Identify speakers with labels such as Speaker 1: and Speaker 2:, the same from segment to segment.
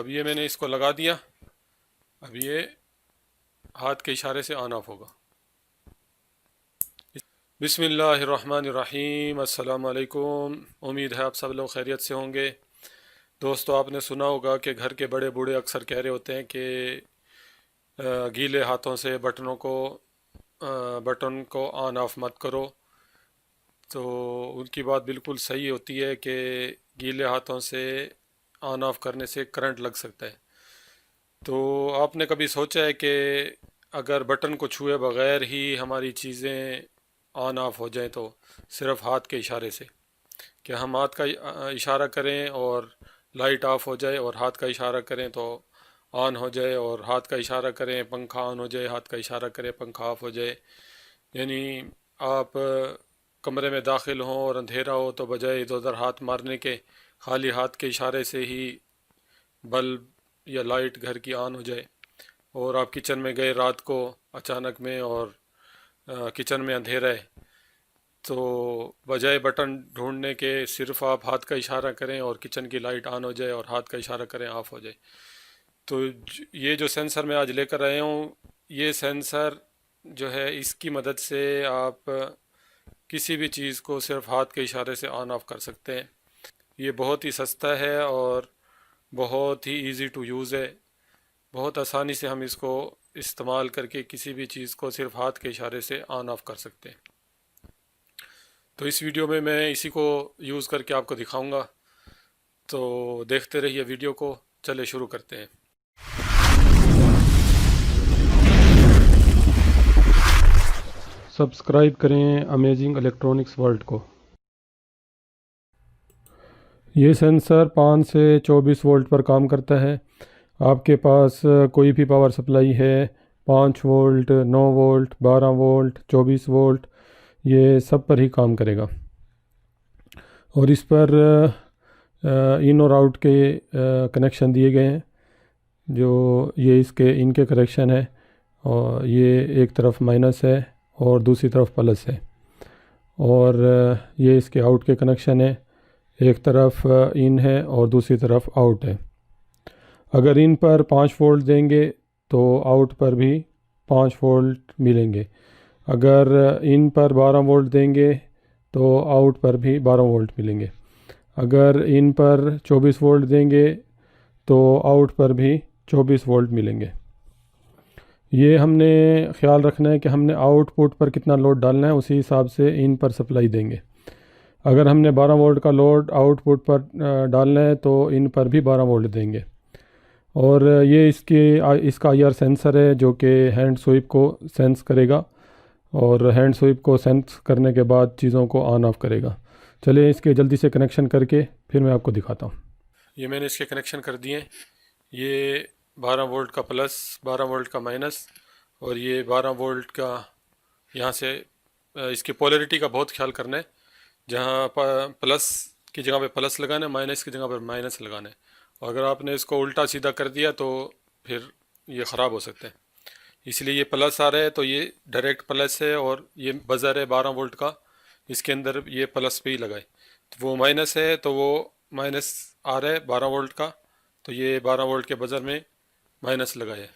Speaker 1: अब ये मैंने इसको लगा दिया। अब ये हाथ के इशारे से ऑन ऑफ होगा। बिस्मिल्लाहिर्रहमानिर्रहीम। अस्सलाम वालेकुम। उम्मीद है आप सब लोग खैरियत से होंगे। दोस्तों, आपने सुना होगा कि घर के बड़े बूढ़े अक्सर कह रहे होते हैं कि गीले हाथों से बटन को ऑन ऑफ मत करो। तो उनकी बात बिल्कुल सही होती है कि गीले हाथों से ऑन ऑफ करने से करंट लग सकता है। तो आपने कभी सोचा है कि अगर बटन को छुए बगैर ही हमारी चीज़ें ऑन ऑफ हो जाएं, तो सिर्फ हाथ के इशारे से, कि हम हाथ का इशारा करें और लाइट ऑफ हो जाए, और हाथ का इशारा करें तो ऑन हो जाए, और हाथ का इशारा करें पंखा ऑन हो जाए, हाथ का इशारा करें पंखा ऑफ हो जाए। यानी आप कमरे में दाखिल हों और अंधेरा हो तो बजाय इधर उधर हाथ मारने के, खाली हाथ के इशारे से ही बल्ब या लाइट घर की ऑन हो जाए। और आप किचन में गए रात को अचानक में, और किचन में अंधेरा है, तो बजाय बटन ढूंढने के सिर्फ आप हाथ का इशारा करें और किचन की लाइट ऑन हो जाए, और हाथ का इशारा करें ऑफ हो जाए। तो ये जो सेंसर मैं आज लेकर आया हूँ, ये सेंसर जो है, इसकी मदद से आप किसी भी चीज़ को सिर्फ हाथ के इशारे से ऑन ऑफ कर सकते हैं। ये बहुत ही सस्ता है और बहुत ही इजी टू यूज़ है। बहुत आसानी से हम इसको इस्तेमाल करके किसी भी चीज़ को सिर्फ हाथ के इशारे से ऑन ऑफ कर सकते हैं। तो इस वीडियो में मैं इसी को यूज़ करके आपको दिखाऊंगा। तो देखते रहिए वीडियो को। चले शुरू करते हैं। सब्सक्राइब करें अमेजिंग इलेक्ट्रॉनिक्स वर्ल्ड को। ये सेंसर 5 से 24 वोल्ट पर काम करता है। आपके पास कोई भी पावर सप्लाई है, 5 वोल्ट, 9 वोल्ट, 12 वोल्ट, 24 वोल्ट, ये सब पर ही काम करेगा। और इस पर इन और आउट के कनेक्शन दिए गए हैं। जो ये इसके इनके कनेक्शन है, और ये एक तरफ माइनस है और दूसरी तरफ प्लस है। और ये इसके आउट के कनेक्शन है, एक तरफ इन है और दूसरी तरफ आउट है। अगर इन पर 5 वोल्ट देंगे तो आउट पर भी 5 वोल्ट मिलेंगे। अगर इन पर 12 वोल्ट देंगे तो आउट पर भी 12 वोल्ट मिलेंगे। अगर इन पर 24 वोल्ट देंगे तो आउट पर भी 24 वोल्ट मिलेंगे। ये हमने ख्याल रखना है कि हमने आउटपुट पर कितना लोड डालना है, उसी हिसाब से इन पर सप्लाई देंगे। अगर हमने 12 वोल्ट का लोड आउटपुट पर डालना है तो इन पर भी 12 वोल्ट देंगे। और ये इसका IR सेंसर है जो कि हैंड स्वीप को सेंस करेगा, और हैंड स्वीप को सेंस करने के बाद चीज़ों को ऑन ऑफ करेगा। चलिए इसके जल्दी से कनेक्शन करके फिर मैं आपको दिखाता हूँ। ये मैंने इसके कनेक्शन कर दिए। ये 12 वोल्ट का प्लस, 12 वोल्ट का माइनस, और ये 12 वोल्ट का। यहाँ से इसकी पोलैरिटी का बहुत ख्याल करना है। जहाँ प्लस की जगह पे प्लस लगाना है, माइनस की जगह पर माइनस लगाना है। और अगर आपने इसको उल्टा सीधा कर दिया तो फिर ये ख़राब हो सकता है। इसलिए ये प्लस आ रहा है तो ये डायरेक्ट प्लस है, और ये बज़र है 12 वोल्ट का, इसके अंदर ये प्लस पे ही लगाए। तो वो माइनस है तो वो माइनस आ रहा है 12 वोल्ट का, तो ये 12 वोल्ट के बज़र में माइनस लगाए।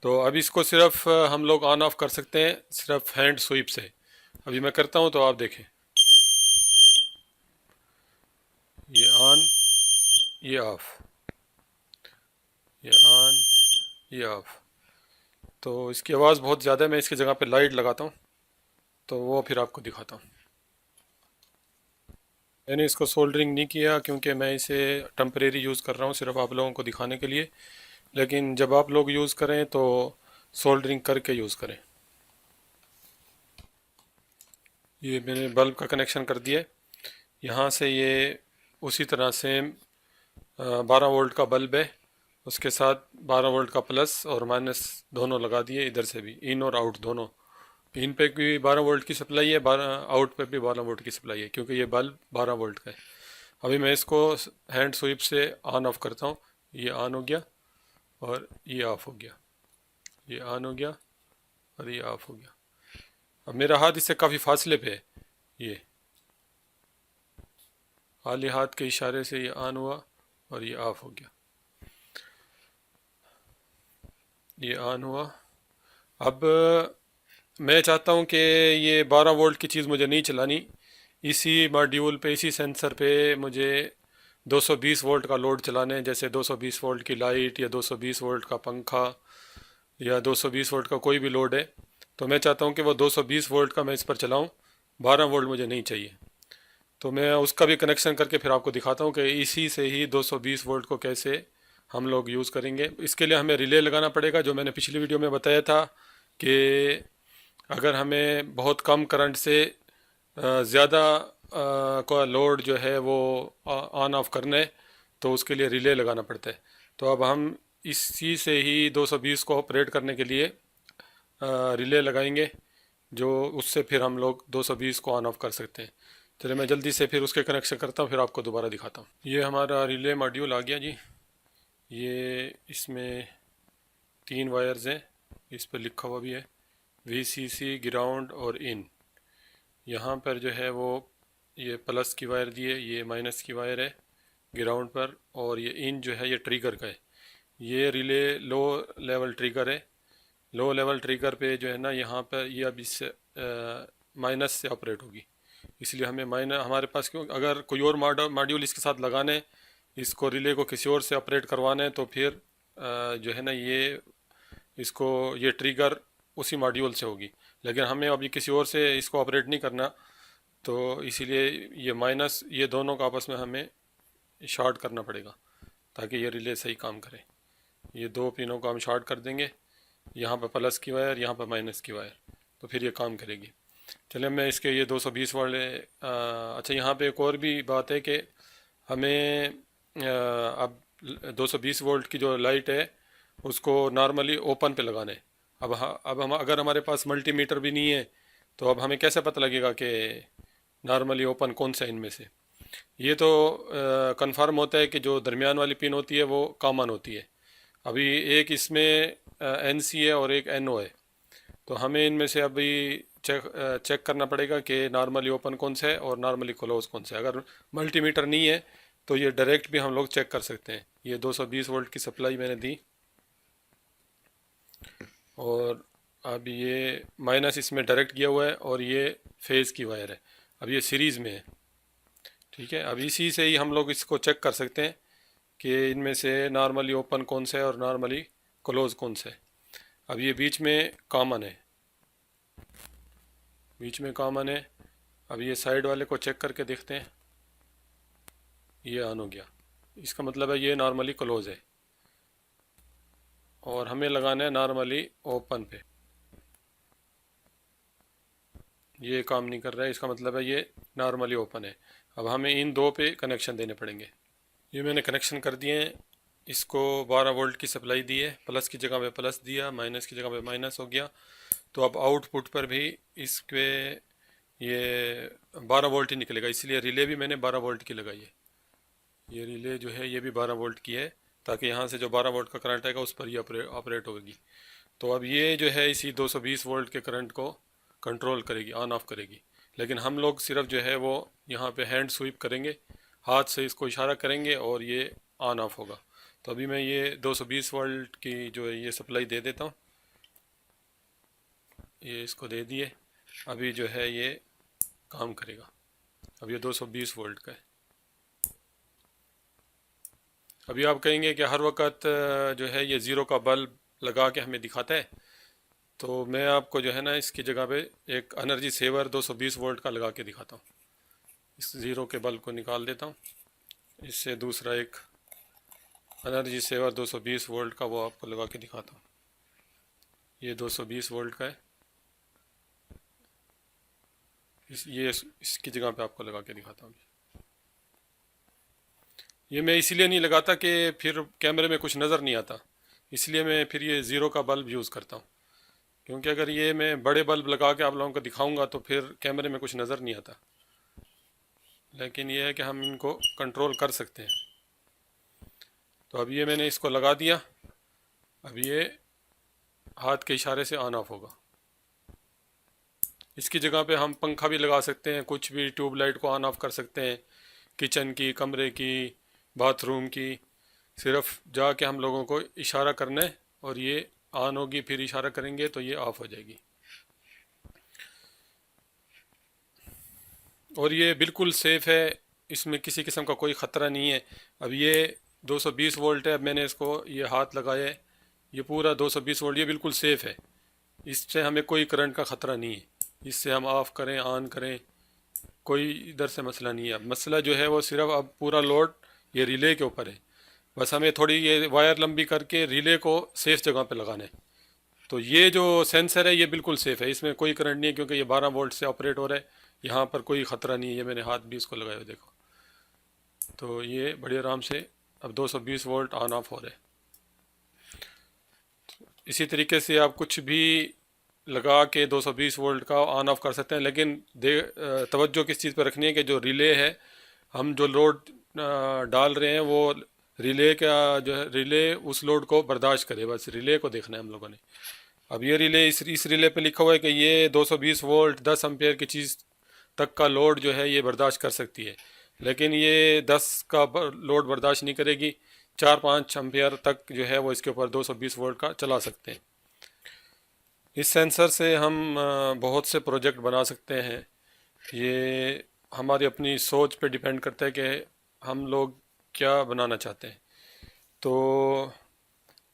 Speaker 1: तो अब इसको सिर्फ हम लोग ऑन ऑफ कर सकते हैं सिर्फ हैंड स्वीप से। अभी मैं करता हूँ तो आप देखें। ये ऑन, ये ऑफ, ये ऑन, ये ऑफ। तो इसकी आवाज़ बहुत ज़्यादा है, मैं इसकी जगह पे लाइट लगाता हूँ तो वो फिर आपको दिखाता हूँ। मैंने इसको सोल्डरिंग नहीं किया क्योंकि मैं इसे टेम्परेरी यूज़ कर रहा हूँ, सिर्फ आप लोगों को दिखाने के लिए। लेकिन जब आप लोग यूज़ करें तो सोल्डरिंग करके यूज़ करें। ये मैंने बल्ब का कनेक्शन कर दिया है। यहाँ से ये उसी तरह सेम 12 वोल्ट का बल्ब है, उसके साथ 12 वोल्ट का प्लस और माइनस दोनों लगा दिए, इधर से भी इन और आउट दोनों। इन पे भी 12 वोल्ट की सप्लाई है, 12 आउट पे भी 12 वोल्ट की सप्लाई है, क्योंकि ये बल्ब 12 वोल्ट का है। अभी मैं इसको हैंड स्वीप से ऑन ऑफ करता हूँ। ये ऑन हो गया और ये ऑफ हो गया, ये ऑन हो गया और ये ऑफ हो गया। अब मेरा हाथ इससे काफ़ी फासले पे है। ये खाली हाथ के इशारे से ये ऑन हुआ और ये ऑफ हो गया। ये ऑन हुआ। अब मैं चाहता हूँ कि ये 12 वोल्ट की चीज़ मुझे नहीं चलानी। इसी मॉड्यूल पे, इसी सेंसर पे मुझे 220 वोल्ट का लोड चलाने हैं, जैसे 220 वोल्ट की लाइट या 220 वोल्ट का पंखा या 220 वोल्ट का कोई भी लोड है। तो मैं चाहता हूँ कि वो 220 वोल्ट का मैं इस पर चलाऊँ, 12 वोल्ट मुझे नहीं चाहिए। तो मैं उसका भी कनेक्शन करके फिर आपको दिखाता हूँ कि इसी से ही 220 वोल्ट को कैसे हम लोग यूज़ करेंगे। इसके लिए हमें रिले लगाना पड़ेगा, जो मैंने पिछली वीडियो में बताया था कि अगर हमें बहुत कम करंट से ज़्यादा का लोड जो है वो ऑन ऑफ करना है, तो उसके लिए रिले लगाना पड़ता है। तो अब हम इसी से ही 220 को ऑपरेट करने के लिए रिले लगाएंगे, जो उससे फिर हम लोग 220 को ऑन ऑफ कर सकते हैं। चलिए मैं जल्दी से फिर उसके कनेक्शन करता हूँ, फिर आपको दोबारा दिखाता हूँ। ये हमारा रिले मॉड्यूल आ गया जी। ये इसमें 3 वायर्स हैं, इस पर लिखा हुआ भी है VCC, ग्राउंड और इन। यहाँ पर जो है वो ये प्लस की वायर दी है, ये माइनस की वायर है ग्राउंड पर, और ये इन जो है ये ट्रिगर का है। ये रिले लो लेवल ट्रिगर है। लो लेवल ट्रिगर पे जो है ना, यहाँ पर ये अब इससे माइनस से ऑपरेट होगी, इसलिए हमें माइनस हमारे पास क्यों, अगर कोई और मॉड्यूल इसके साथ लगाने, इसको रिले को किसी और से ऑपरेट करवाना है, तो फिर जो है ना ये इसको ये ट्रिगर उसी मॉड्यूल से होगी। लेकिन हमें अभी किसी और से इसको ऑपरेट नहीं करना, तो इसीलिए ये माइनस ये दोनों का आपस में हमें शॉर्ट करना पड़ेगा ताकि ये रिले सही काम करे। ये दो पिनों को हम शॉर्ट कर देंगे, यहाँ पर प्लस की वायर, यहाँ पर माइनस की वायर, तो फिर ये काम करेगी। चलिए मैं इसके ये 220 वाले अच्छा यहाँ पे एक और भी बात है कि हमें अब 220 वोल्ट की जो लाइट है उसको नॉर्मली ओपन पे लगाना है। अब हम अगर हमारे पास मल्टीमीटर भी नहीं है, तो अब हमें कैसे पता लगेगा कि नॉर्मली ओपन कौन सा इनमें से। ये तो कंफर्म होता है कि जो दरमियान वाली पिन होती है वो कॉमन होती है। अभी एक इसमें NC है और एक NO है, तो हमें इनमें से अभी चेक करना पड़ेगा कि नॉर्मली ओपन कौन सा है और नॉर्मली क्लोज कौन सा है। अगर मल्टीमीटर नहीं है तो ये डायरेक्ट भी हम लोग चेक कर सकते हैं। ये 220 वोल्ट की सप्लाई मैंने दी, और अब ये माइनस इसमें डायरेक्ट किया हुआ है और ये फेज़ की वायर है। अब ये सीरीज़ में है, ठीक है। अब इसी से ही हम लोग इसको चेक कर सकते हैं कि इनमें से नॉर्मली ओपन कौन सा है और नॉर्मली क्लोज कौन सा है। अब ये बीच में कॉमन है, बीच में कॉमन है। अब ये साइड वाले को चेक करके देखते हैं, ये ऑन हो गया, इसका मतलब है ये नॉर्मली क्लोज है, और हमें लगाना है नॉर्मली ओपन पे। ये काम नहीं कर रहा है, इसका मतलब है ये नॉर्मली ओपन है। अब हमें इन दो पे कनेक्शन देने पड़ेंगे। ये मैंने कनेक्शन कर दिए हैं। इसको 12 वोल्ट की सप्लाई दी है, प्लस की जगह पे प्लस दिया, माइनस की जगह पे माइनस हो गया। तो अब आउटपुट पर भी इसके ये 12 वोल्ट ही निकलेगा, इसलिए रिले भी मैंने 12 वोल्ट की लगाई है। ये रिले जो है ये भी 12 वोल्ट की है, ताकि यहाँ से जो 12 वोल्ट का करंट आएगा उस पर ही ऑपरेट होगी। तो अब ये जो है इसी 220 वोल्ट के करंट को कंट्रोल करेगी, ऑन ऑफ करेगी। लेकिन हम लोग सिर्फ जो है वो यहाँ पे हैंड स्वीप करेंगे, हाथ से इसको इशारा करेंगे और ये ऑन ऑफ होगा। तो अभी मैं ये 220 वोल्ट की जो है ये सप्लाई दे देता हूँ, ये इसको दे दिए। अभी जो है ये काम करेगा। अब ये 220 वोल्ट का है। अभी आप कहेंगे कि हर वक्त जो है ये ज़ीरो का बल्ब लगा के हमें दिखाता है, तो मैं आपको जो है ना इसकी जगह पे एक एनर्जी सेवर 220 वोल्ट का लगा के दिखाता हूँ। इस ज़ीरो के बल्ब को निकाल देता हूँ, इससे दूसरा एक एनर्जी सेवर 220 वोल्ट का वो आपको लगा के दिखाता हूँ। ये 220 वोल्ट का है, इसकी जगह पे आपको लगा के दिखाता हूँ। ये मैं इसलिए नहीं लगाता कि फिर कैमरे में कुछ नज़र नहीं आता, इसलिए मैं फिर ये ज़ीरो का बल्ब यूज़ करता हूँ। क्योंकि अगर ये मैं बड़े बल्ब लगा के आप लोगों को दिखाऊंगा तो फिर कैमरे में कुछ नज़र नहीं आता। लेकिन ये है कि हम इनको कंट्रोल कर सकते हैं। तो अब ये मैंने इसको लगा दिया, अब ये हाथ के इशारे से ऑन ऑफ होगा। इसकी जगह पे हम पंखा भी लगा सकते हैं, कुछ भी ट्यूबलाइट को ऑन ऑफ कर सकते हैं, किचन की, कमरे की, बाथरूम की। सिर्फ जाके हम लोगों को इशारा करना है और ये ऑन होगी, फिर इशारा करेंगे तो ये ऑफ हो जाएगी। और ये बिल्कुल सेफ़ है, इसमें किसी किस्म का कोई ख़तरा नहीं है। अब ये 220 वोल्ट है, अब मैंने इसको ये हाथ लगाया है, ये पूरा 220 वोल्ट, ये बिल्कुल सेफ़ है। इससे हमें कोई करंट का ख़तरा नहीं है। इससे हम ऑफ़ करें ऑन करें, कोई इधर से मसला नहीं है। अब मसला जो है वो सिर्फ अब पूरा लोड ये रिले के ऊपर है। बस हमें थोड़ी ये वायर लंबी करके रिले को सेफ़ जगह पे लगाना है। तो ये जो सेंसर है ये बिल्कुल सेफ़ है, इसमें कोई करंट नहीं है, क्योंकि ये 12 वोल्ट से ऑपरेट हो रहा है। यहाँ पर कोई ख़तरा नहीं है। ये मैंने हाथ भी इसको लगाया हुआ देखो, तो ये बड़े आराम से अब 220 वोल्ट ऑन ऑफ हो रहे हैं। इसी तरीके से आप कुछ भी लगा के 220 वोल्ट का ऑन ऑफ कर सकते हैं, लेकिन तवज्जो किस चीज़ पर रखनी है कि जो रिले है, हम जो लोड डाल रहे हैं वो रिले का जो है, रिले उस लोड को बर्दाश्त करे, बस रिले को देखना है हम लोगों ने। अब ये रिले इस रिले पे लिखा हुआ है कि ये 220 वोल्ट 10 एम्पेयर की चीज़ तक का लोड जो है ये बर्दाश्त कर सकती है, लेकिन ये 10 का लोड बर्दाश्त नहीं करेगी। 4-5 एम्पेयर तक जो है वो इसके ऊपर 220 वोल्ट का चला सकते हैं। इस सेंसर से हम बहुत से प्रोजेक्ट बना सकते हैं। ये हमारी अपनी सोच पे डिपेंड करता है कि हम लोग क्या बनाना चाहते हैं। तो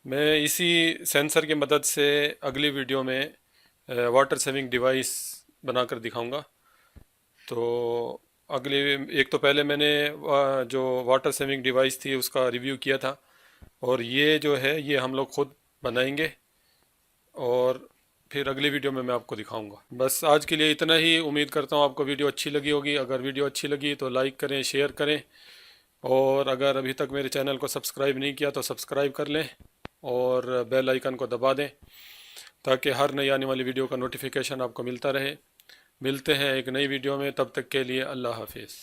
Speaker 1: मैं इसी सेंसर की मदद से अगली वीडियो में वाटर सेविंग डिवाइस बनाकर दिखाऊंगा। तो अगले एक तो पहले मैंने जो वाटर सेविंग डिवाइस थी उसका रिव्यू किया था, और ये जो है ये हम लोग खुद बनाएंगे, और फिर अगली वीडियो में मैं आपको दिखाऊंगा। बस आज के लिए इतना ही। उम्मीद करता हूँ आपको वीडियो अच्छी लगी होगी। अगर वीडियो अच्छी लगी तो लाइक करें, शेयर करें, और अगर अभी तक मेरे चैनल को सब्सक्राइब नहीं किया तो सब्सक्राइब कर लें और बेल आइकन को दबा दें, ताकि हर नई आने वाली वीडियो का नोटिफिकेशन आपको मिलता रहे। मिलते हैं एक नई वीडियो में, तब तक के लिए अल्लाह हाफिज़।